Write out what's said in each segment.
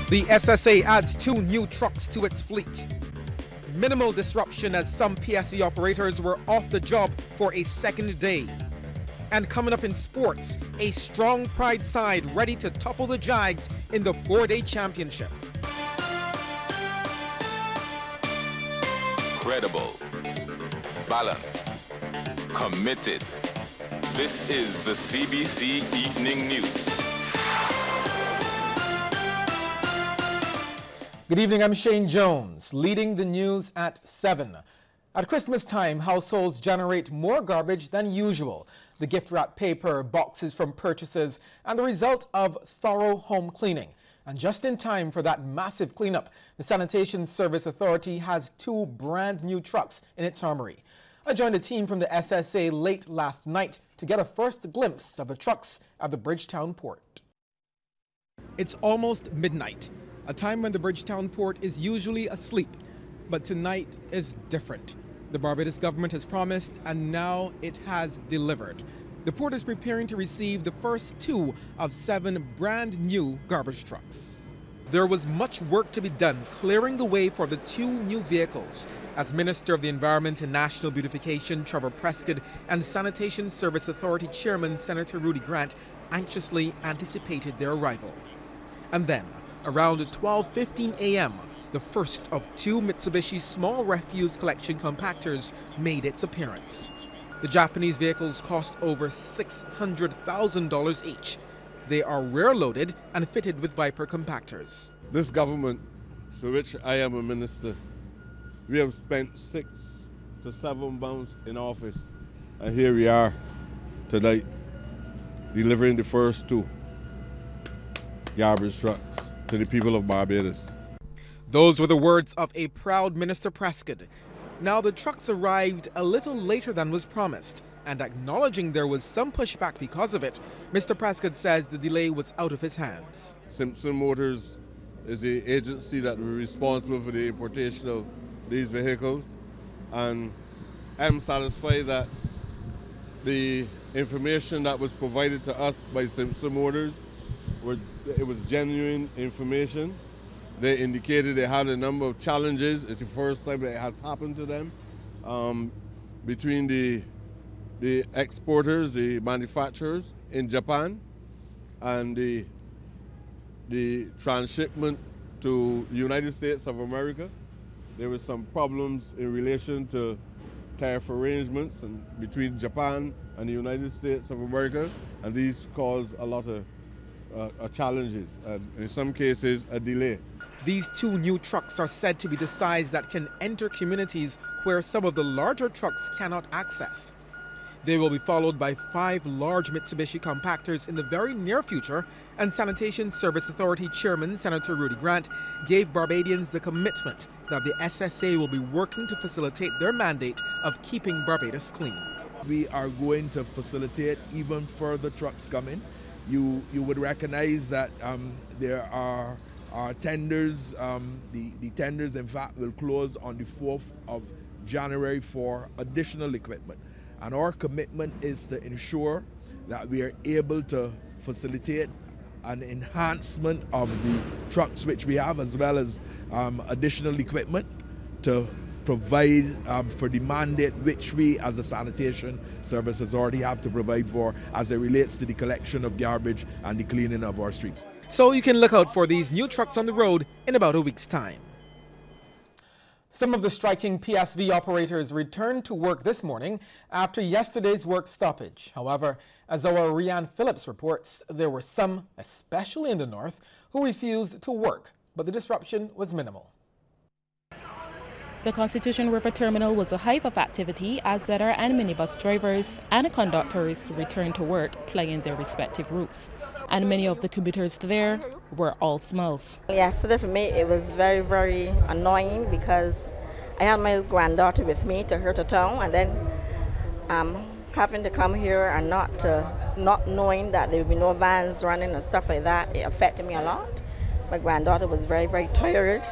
The SSA adds 2 new trucks to its fleet. Minimal disruption as some PSV operators were off the job for a second day. And coming up in sports, a strong Pride side ready to topple the Jags in the 4-day championship. Credible, balanced, committed. This is the CBC Evening News. Good evening, I'm Shane Jones, leading the news at 7. At Christmas time, households generate more garbage than usual. The gift wrap paper, boxes from purchases, and the result of thorough home cleaning. And just in time for that massive cleanup, the Sanitation Service Authority has 2 brand new trucks in its armory. I joined a team from the SSA late last night to get a first glimpse of the trucks at the Bridgetown port. It's almost midnight, a time when the Bridgetown port is usually asleep. But tonight is different. The Barbados government has promised, and now it has delivered. The port is preparing to receive the first 2 of 7 brand new garbage trucks. There was much work to be done clearing the way for the 2 new vehicles, as Minister of the Environment and National Beautification Trevor Prescott and Sanitation Service Authority Chairman Senator Rudy Grant anxiously anticipated their arrival. And then, around 12:15 a.m., the first of 2 Mitsubishi small refuse collection compactors made its appearance. The Japanese vehicles cost over $600,000 each. They are rear-loaded and fitted with Viper compactors. This government, for which I am a minister, we have spent 6 to 7 months in office, and here we are tonight, delivering the first 2 garbage trucks to the people of Barbados. Those were the words of a proud Minister Prescott. Now the trucks arrived a little later than was promised, and acknowledging there was some pushback because of it, Mr. Prescott says the delay was out of his hands. Simpson Motors is the agency that was responsible for the importation of these vehicles, and I'm satisfied that the information that was provided to us by Simpson Motors it was genuine information. They indicated they had a number of challenges. It's the first time that it has happened to them. Between the exporters, the manufacturers in Japan, and the transshipment to the United States of America. There were some problems in relation to tariff arrangements between Japan and the United States of America, and these caused a lot of challenges, and in some cases a delay. These 2 new trucks are said to be the size that can enter communities where some of the larger trucks cannot access. They will be followed by 5 large Mitsubishi compactors in the very near future, and Sanitation Service Authority Chairman Senator Rudy Grant gave Barbadians the commitment that the SSA will be working to facilitate their mandate of keeping Barbados clean. We are going to facilitate even further trucks coming. You would recognize that there are tenders. The tenders, in fact, will close on the 4th of January for additional equipment. And our commitment is to ensure that we are able to facilitate an enhancement of the trucks which we have, as well as additional equipment to provide for the mandate which we as a Sanitation Service Authority have to provide for as it relates to the collection of garbage and the cleaning of our streets. So you can look out for these new trucks on the road in about a week's time. Some of the striking PSV operators returned to work this morning after yesterday's work stoppage. However, as our Rianne Phillips reports, there were some, especially in the north, who refused to work, but the disruption was minimal. The Constitution River Terminal was a hive of activity as ZR and minibus drivers and conductors returned to work plying their respective routes. And many of the commuters there were all smiles. Yesterday for me it was very, very annoying because I had my granddaughter with me to her to town, and then having to come here and not knowing that there would be no vans running and stuff like that, it affected me a lot. My granddaughter was very, very tired.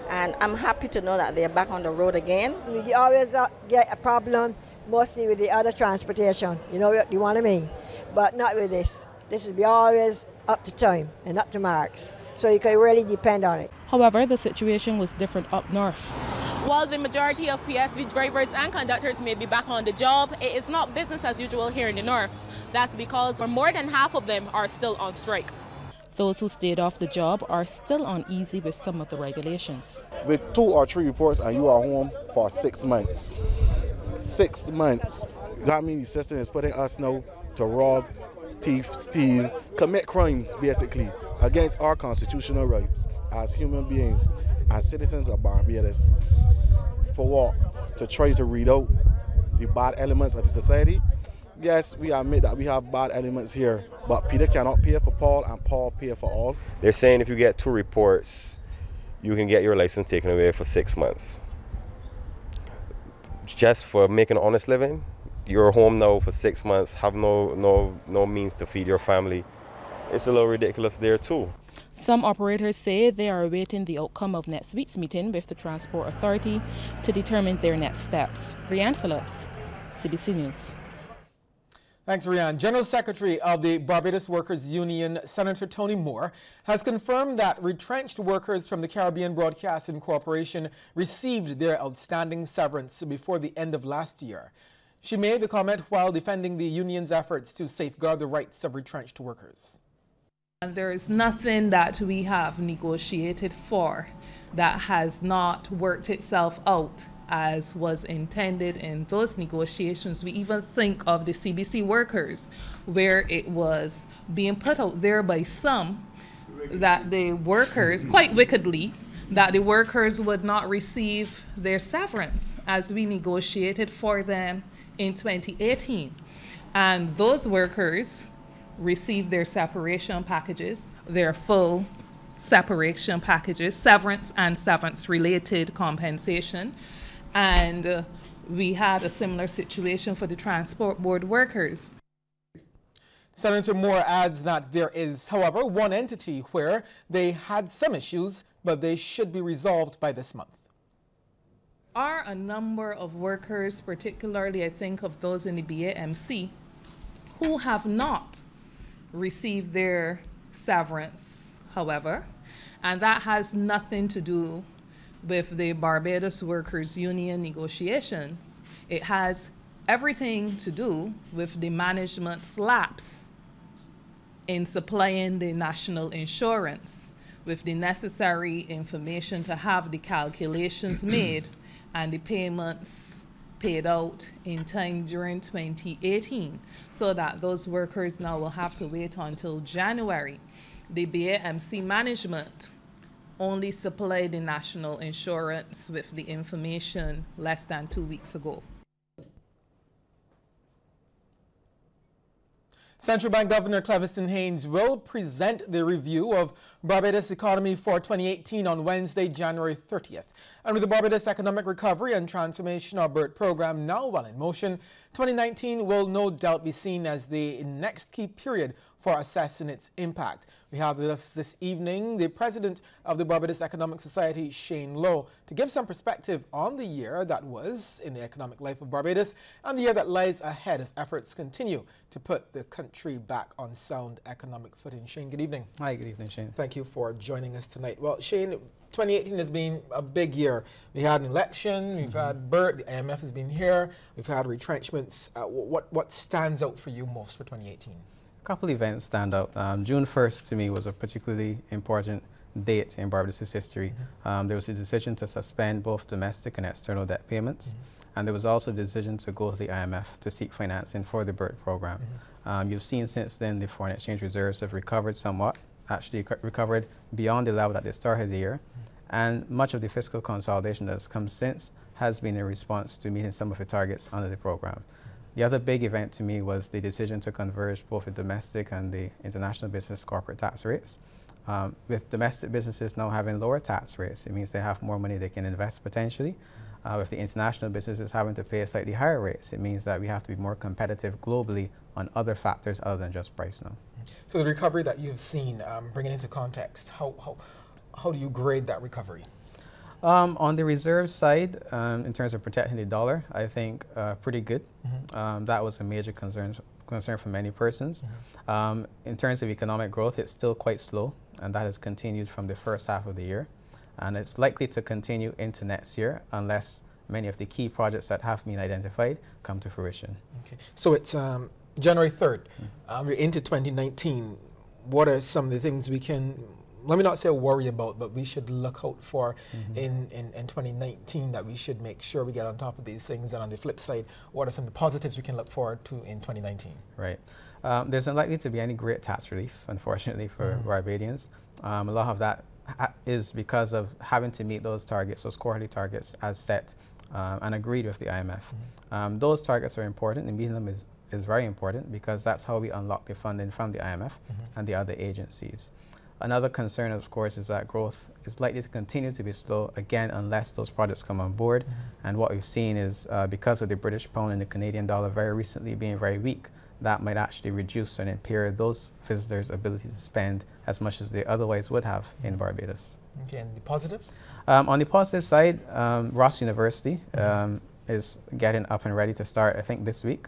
And I'm happy to know that they're back on the road again. We always get a problem mostly with the other transportation, you know what I mean? But not with this. This will be always up to time and up to marks. So you can really depend on it. However, the situation was different up north. While the majority of PSV drivers and conductors may be back on the job, it is not business as usual here in the north. That's because more than half of them are still on strike. Those who stayed off the job are still uneasy with some of the regulations. With 2 or 3 reports and you are home for 6 months. 6 months. That means the system is putting us now to rob, thief, steal, commit crimes basically against our constitutional rights as human beings, as citizens of Barbados. For what? To try to read out the bad elements of the society. Yes, we admit that we have bad elements here, but Peter cannot pay for Paul and Paul pay for all. They're saying if you get 2 reports, you can get your license taken away for 6 months. Just for making an honest living, you're home now for 6 months, have no means to feed your family. It's a little ridiculous there too. Some operators say they are awaiting the outcome of next week's meeting with the Transport Authority to determine their next steps. Rianne Phillips, Cbc News. Thanks, Rianne. General Secretary of the Barbados Workers Union, Senator Tony Moore, has confirmed that retrenched workers from the Caribbean Broadcasting Corporation received their outstanding severance before the end of last year. She made the comment while defending the union's efforts to safeguard the rights of retrenched workers. And there is nothing that we have negotiated for that has not worked itself out as was intended in those negotiations. We even think of the CBC workers, where it was being put out there by some that the workers, quite wickedly, that the workers would not receive their severance as we negotiated for them in 2018. And those workers received their separation packages, their full separation packages, severance and severance-related compensation. And we had a similar situation for the Transport Board workers. Senator Moore adds that there is, however, one entity where they had some issues, but they should be resolved by this month. Are a number of workers, particularly I think of those in the BAMC, who have not received their severance, however, and that has nothing to do with the Barbados Workers Union negotiations. It has everything to do with the management's lapse in supplying the national insurance with the necessary information to have the calculations made and the payments paid out in time during 2018, so that those workers now will have to wait until January. The BAMC management only supplied the national insurance with the information less than 2 weeks ago. Central Bank Governor Cleviston Haynes will present the review of Barbados' economy for 2018 on Wednesday, January 30th. And with the Barbados Economic Recovery and Transformation or BERT program now well in motion, 2019 will no doubt be seen as the next key period for assessing its impact. We have with us this evening the president of the Barbados Economic Society, Shane Lowe, to give some perspective on the year that was in the economic life of Barbados and the year that lies ahead as efforts continue to put the country back on sound economic footing. Shane, good evening. Hi, good evening, Shane. Thank you for joining us tonight. Well, Shane, 2018 has been a big year. We had an election, we've had BERT, the IMF has been here, we've had retrenchments. What stands out for you most for 2018? A couple events stand out. June 1st to me was a particularly important date in Barbados' history. There was a decision to suspend both domestic and external debt payments, and there was also a decision to go to the IMF to seek financing for the BERT program. You've seen since then the foreign exchange reserves have recovered somewhat, actually recovered beyond the level that they started the year, and much of the fiscal consolidation that has come since has been in response to meeting some of the targets under the program. The other big event to me was the decision to converge both the domestic and the international business corporate tax rates. With domestic businesses now having lower tax rates, it means they have more money they can invest potentially. With the international businesses having to pay slightly higher rates, it means that we have to be more competitive globally on other factors other than just price now. So the recovery that you've seen, bring it into context, how do you grade that recovery? On the reserve side, in terms of protecting the dollar, I think pretty good. That was a major concern concern for many persons. In terms of economic growth, it's still quite slow, and that has continued from the first half of the year. And it's likely to continue into next year unless many of the key projects that have been identified come to fruition. Okay. So it's January 3rd. We're into 2019. What are some of the things we can, let me not say worry about, but we should look out for in 2019 that we should make sure we get on top of these things? And on the flip side, what are some of the positives we can look forward to in 2019? Right. There's unlikely to be any great tax relief, unfortunately, for Barbadians. A lot of that is because of having to meet those targets, those quarterly targets as set and agreed with the IMF. Those targets are important, and meeting them is very important because that's how we unlock the funding from the IMF and the other agencies. Another concern, of course, is that growth is likely to continue to be slow, again, unless those projects come on board. And what we've seen is because of the British pound and the Canadian dollar very recently being very weak, that might actually reduce and impair those visitors' ability to spend as much as they otherwise would have in Barbados. Okay, and the positives? On the positive side, Ross University is getting up and ready to start, I think, this week.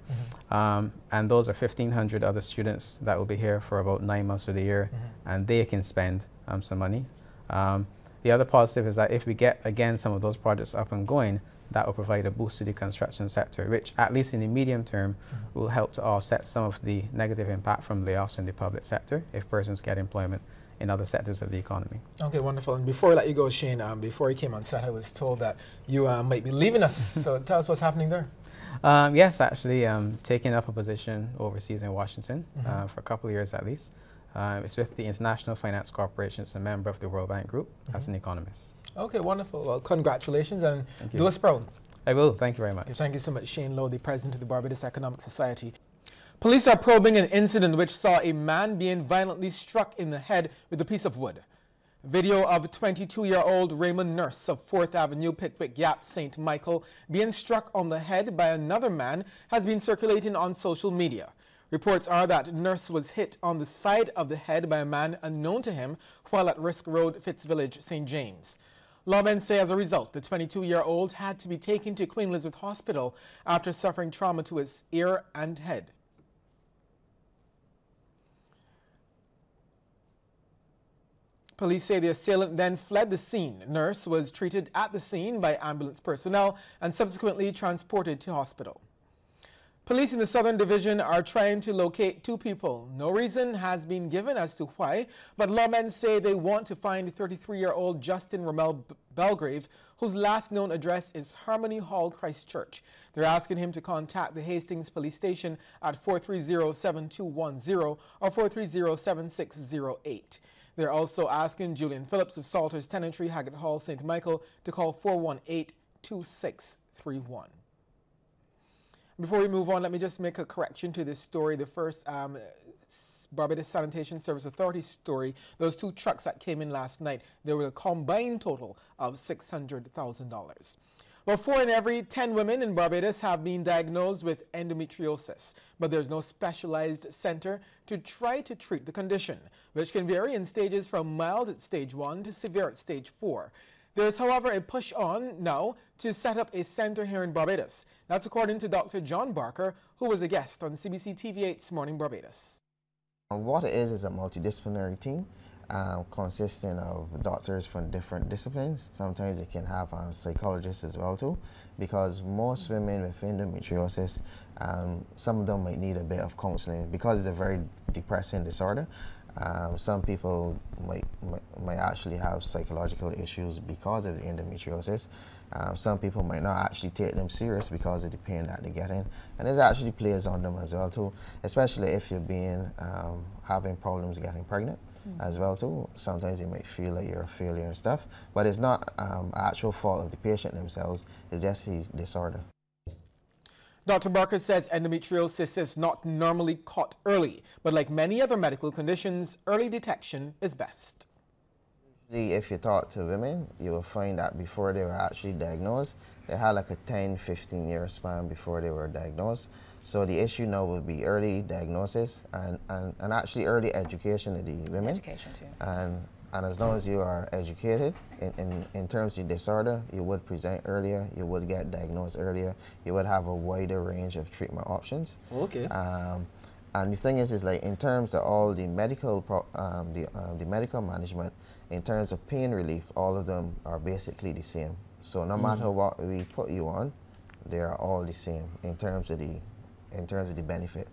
And those are 1,500 other students that will be here for about 9 months of the year, and they can spend some money. The other positive is that if we get, again, some of those projects up and going, that will provide a boost to the construction sector, which, at least in the medium term, will help to offset some of the negative impact from layoffs in the public sector if persons get employment in other sectors of the economy. Okay, wonderful. And before I let you go, Shane, before you came on set, I was told that you might be leaving us. So tell us what's happening there. Yes, actually, taking up a position overseas in Washington for a couple of years at least. It's with the International Finance Corporation. It's a member of the World Bank Group as an economist. Okay, wonderful. Well, congratulations, and do us proud. I will. Thank you very much. Okay, thank you so much, Shane Lowe, the president of the Barbados Economic Society. Police are probing an incident which saw a man being violently struck in the head with a piece of wood. Video of 22-year-old Raymond Nurse of 4th Avenue, Pickwick Yap, St. Michael, being struck on the head by another man has been circulating on social media. Reports are that Nurse was hit on the side of the head by a man unknown to him while at Risk Road, Fitzvillage, St. James. Lawmen say as a result, the 22-year-old had to be taken to Queen Elizabeth Hospital after suffering trauma to his ear and head. Police say the assailant then fled the scene. Nurse was treated at the scene by ambulance personnel and subsequently transported to hospital. Police in the Southern Division are trying to locate two people. No reason has been given as to why, but lawmen say they want to find 33-year-old Justin Ramel Belgrave, whose last known address is Harmony Hall, Christchurch. They're asking him to contact the Hastings Police Station at 430-7210 or 430-7608. They're also asking Julian Phillips of Salters Tenantry, Haggard Hall, St. Michael to call 418-2631. Before we move on, let me just make a correction to this story. The first Barbados Sanitation Service Authority story, those two trucks that came in last night, there were a combined total of $600,000. Well, 4 in every 10 women in Barbados have been diagnosed with endometriosis, but there's no specialized center to try to treat the condition, which can vary in stages from mild at stage 1 to severe at stage 4. There's, however, a push on now to set up a center here in Barbados. That's according to Dr. John Barker, who was a guest on CBC TV8's Morning Barbados. What it is a multidisciplinary team consisting of doctors from different disciplines. Sometimes it can have psychologists as well too, because most women with endometriosis, some of them might need a bit of counseling because it's a very depressing disorder. Some people might actually have psychological issues because of the endometriosis. Some people might not actually take them serious because of the pain that they get in, and it actually plays on them as well too, especially if you're having problems getting pregnant as well too. Sometimes you might feel like you're a failure and stuff, but it's not actual fault of the patient themselves, it's just the disorder. Dr. Barker says endometriosis is not normally caught early, but like many other medical conditions, early detection is best. If you talk to women, you will find that before they were actually diagnosed, they had like a 10-15 year span before they were diagnosed. So the issue now would be early diagnosis and actually early education of the women. Education too. And as long as you are educated in terms of disorder, you would present earlier, you would get diagnosed earlier, you would have a wider range of treatment options. Okay. And the thing is like in terms of all the medical the medical management, in terms of pain relief, all of them are basically the same. So no matter what we put you on, they are all the same in terms of the benefit.